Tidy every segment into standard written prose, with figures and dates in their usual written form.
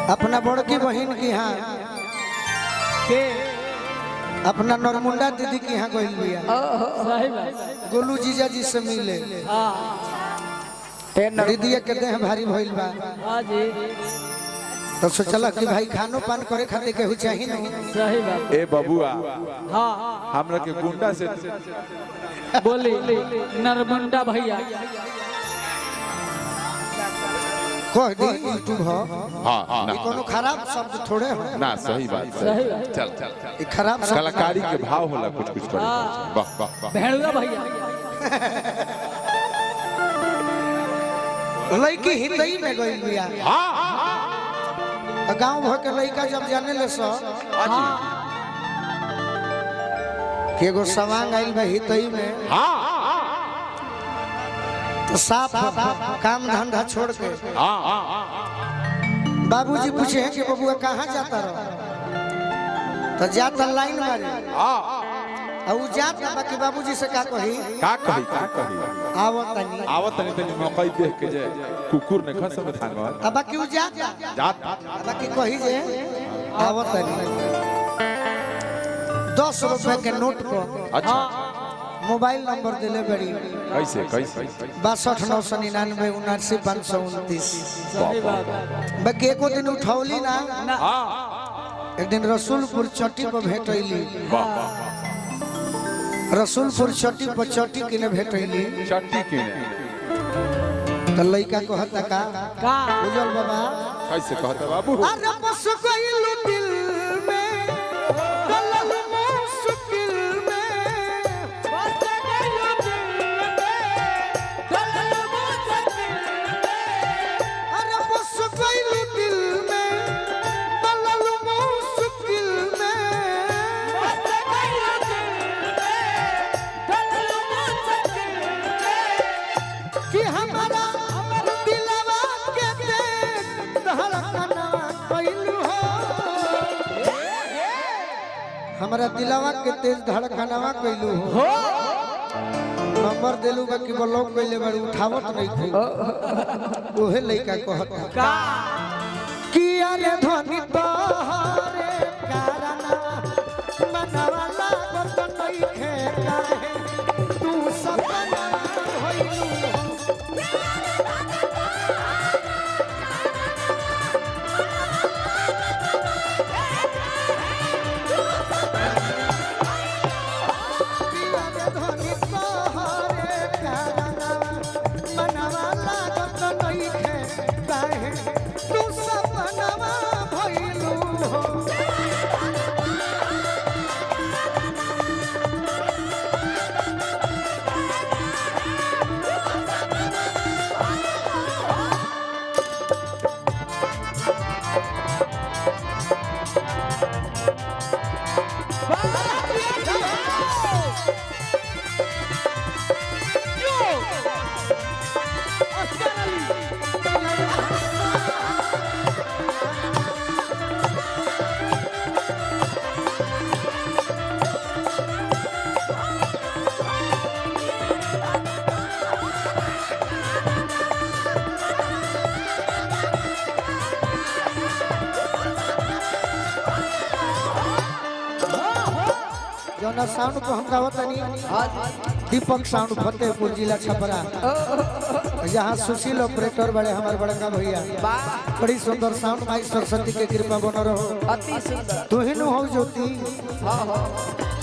अपना बड़की बहन की यहाँ के अपना नरमुंडा दीदी की यहाँ गइल बिया। गोलू जीजा जी से मिले। दीदी के देह भारी भइल बा। तो सोचला कि भाई खानो पान करे खातिर केहू चाहिए ना। सही बात। ए बबुआ हां हमरा के गुंडा से बोली नरमुंडा भैया कह दी यूट्यूब हो। हां ये कोनो खराब शब्द थोड़े हो ना। सही बात। चल चल ये खराब कलाकारी के भाव होला कुछ कुछ करे। वाह वाह वाह भेड़ुआ भैया लड़की हितई में गइल बिया। हां गांव भर के लड़का जब जाने ले सो कि एगो सवांग आइल बा हितई में। हां तो साफ काम धंधा छोड़ के हां बाबूजी पूछे हैं कि बबुआ कहाँ जाता रहो। तो जाता लाइन मारे और जाता बाकी बाबूजी से का कही का कही आवत तनी तनी मौका देख के जे कुकुर ने खस में थांगल अब बाकी जाता जात बाकी कही जे आवत नहीं 10 रुपए के नोट पर। अच्छा मोबाइल नंबर दिले बड़ी कैसे 62 999 79 529। सही बात। बाकी एको दिन उठौली ना। हां एक दिन रसूलपुर चट्टी पर भेटैली। वाह वाह रसूलपुर चट्टी पर चट्टी के ने भेटैली। चट्टी के तो लइका कहता का उजल बाबा कैसे कहता बाबू। अरे बस गइलू दिल में गलल मुश्किल में बस गइलू दिल में गलल मुश्किल में। अरे बस गइलू दिल में गलल मुश्किल में बस गइलू दिल में गलल मुश्किल में। कि हमारा दिलवा के देख धड़कनवा कइलू हो। हमारा दिलवा के तेज धड़कनवा कइलू हो। नंबर देलू बाकी ब्लॉक कइले बारी उठावत नहीं थी। ओहे लइका कहता कि अरे धनी तोहरे कारना मनवा लागत नइखे काहे तू सपना होइलू हो। धनी तोहरे कारना मनवा लागत नइखे काहे तू सपना भइलू हो। जौना साउंड को हम गावत नहीं दीपक साउंड फतेहपुर जिला छपरा। यहाँ सुशील ऑपरेटर बड़े हमारे बड़का भैया बड़ी सुंदर साउंड माई सरस्वती के कृपा बन रहो। अति सुंदर। तू ही नु हो ज्योति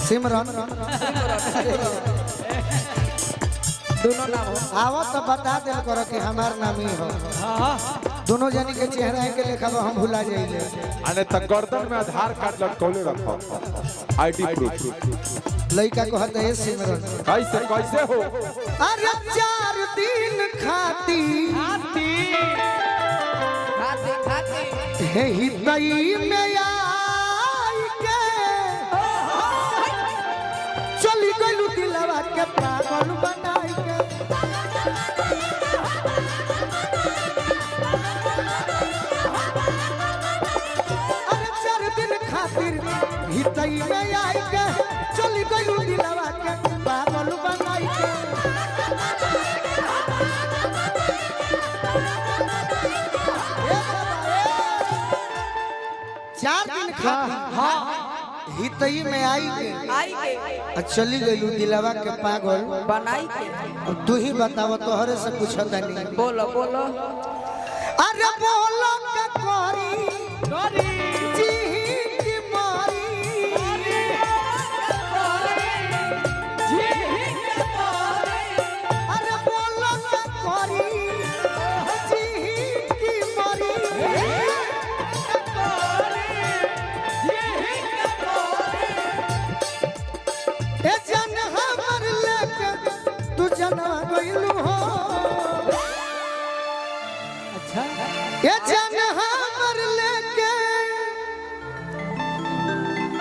सिमरन दोनों नाम हो। आवत तो बता दे करो कि हमार नाम ही हो। दोनों जनी के चेहरा के लेखा हम भुला जाइले। अने त गर्दन में आधार कार्ड लटकौले रखो आईडी प्रूफ। लइका कहता है सिमरन कैसे हो। अरे 4 दिन खाती हे हितई में आई के चली गइलू दिलवा के पागल बनाई के। अरे 4 दिन खातिर हितई में आई के चली गइलू दिलवा के पागल बनाई के। 4 दिन खाती हाँ हितई में आई के आई के चली गईलू दिलवा के पागल। बनाई के अब तू ही बताव तोहरे से पूछता नहीं। बोलो बोलो अरे बोलो का कोरी जी की मारी अरे बोलो का कोरी जी की मारी ए जन हमर लेके तू जना गइलू हो। अच्छा ए जन हमर लेके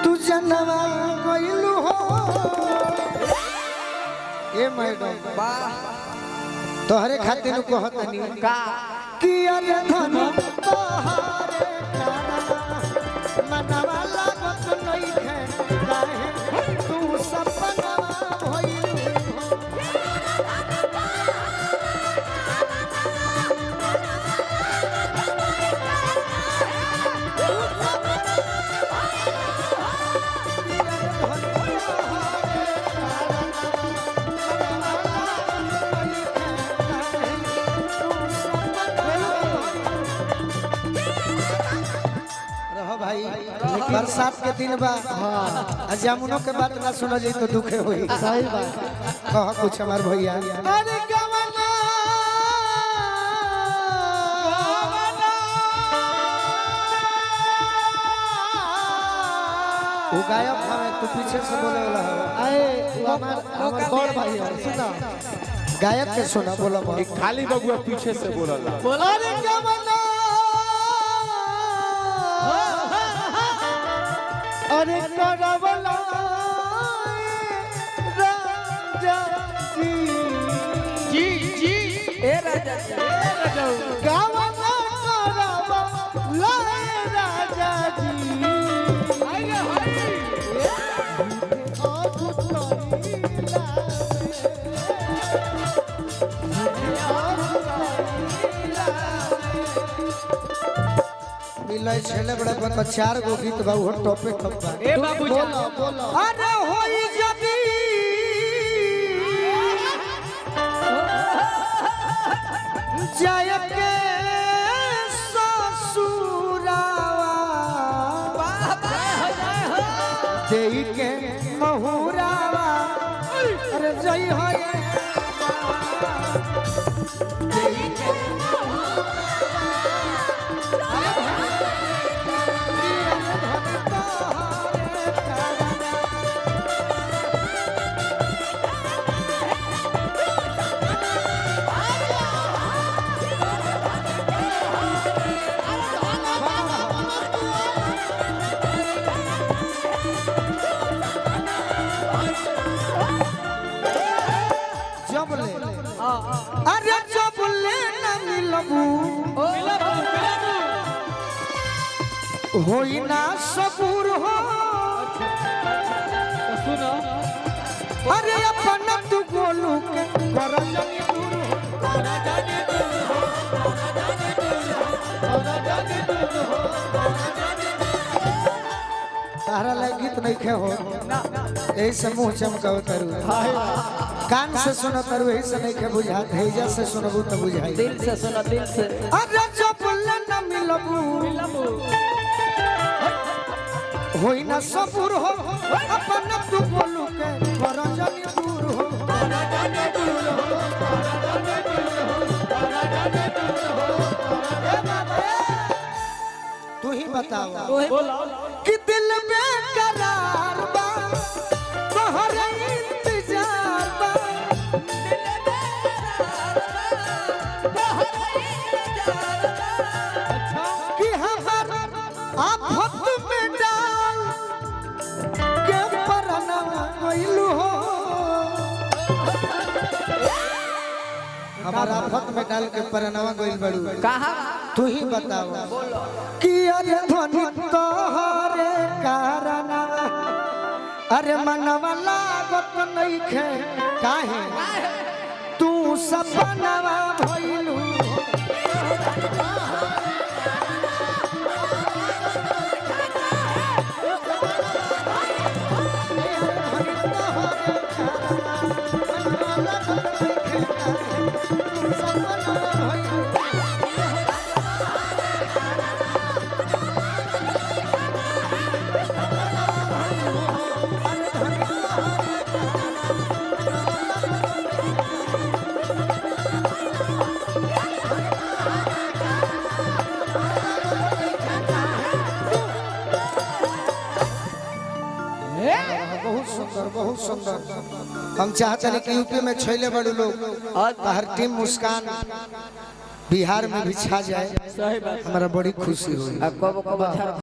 तू जनवा गइलू हो। ए मैडम वाह तोहरे खातिर कहतनी का कि अरे धन तोहरे काना मनवा लागत नइखे काहे तू सपना भइलू हो। रहो भाई बरसात के दिन बा हाँ जामुनों के बात ना सुनो जी तो दुखे होई। सही बात कह कुछ हमार भैया। अरे गवना वो गायक हमें तू पीछे से बोले वाला है। आए वो हमार बड़ भाई है सुना गायक के सुना बोला खाली बगुआ पीछे से बोलला। अरे गवना अरे करवला राजा जी जी ए राजा गवना करवला राजा जी आइए हाय मिलै छले बड़ा बड़ा 4 गो गीत बा वो टॉपे टॉप बा। ए बाबू बोलो बोलो अरे होई जदी जय के ससुरावा देई के महुरावा अरे जय होए देई के अरे जब ले न मिलबू होई ना सबूर हो। सुनो अरे अपन तू गोलू के करजनी दूर हो। तारा लग गीत नहीं खे हो यही से मुंह चमकाओ तरू कान से सुनो तरू यही से नहीं खे बुझात हैजा से सुनबू तो बुझाई। दिल से सुनो दिल से अरे जब ले न मिलबू होई ना सबूर हो। अपन तू गोलू के करजनी दूर हो। तू ही बताओ बोलो कि दिल में करार बा तोहरे इंतजार बा कि हमार आफत में डाल के परना गइलू हो। हमार आफत में डाल के परनावा गइल बड़ू कहा तू ही बताओ कि अरे ध्वनि तोहरे कारणा अरे मनवा लागत नइखे काहे तू सपनवा भइलू। बहुत सुंदर बहुत सुंदर। हम चाहते हैं कि यूपी में छैले बड़े लोग हर टीम मुस्कान बिहार में भी छा जाए, सही बात। हमारा बड़ी खुशी हुई। कब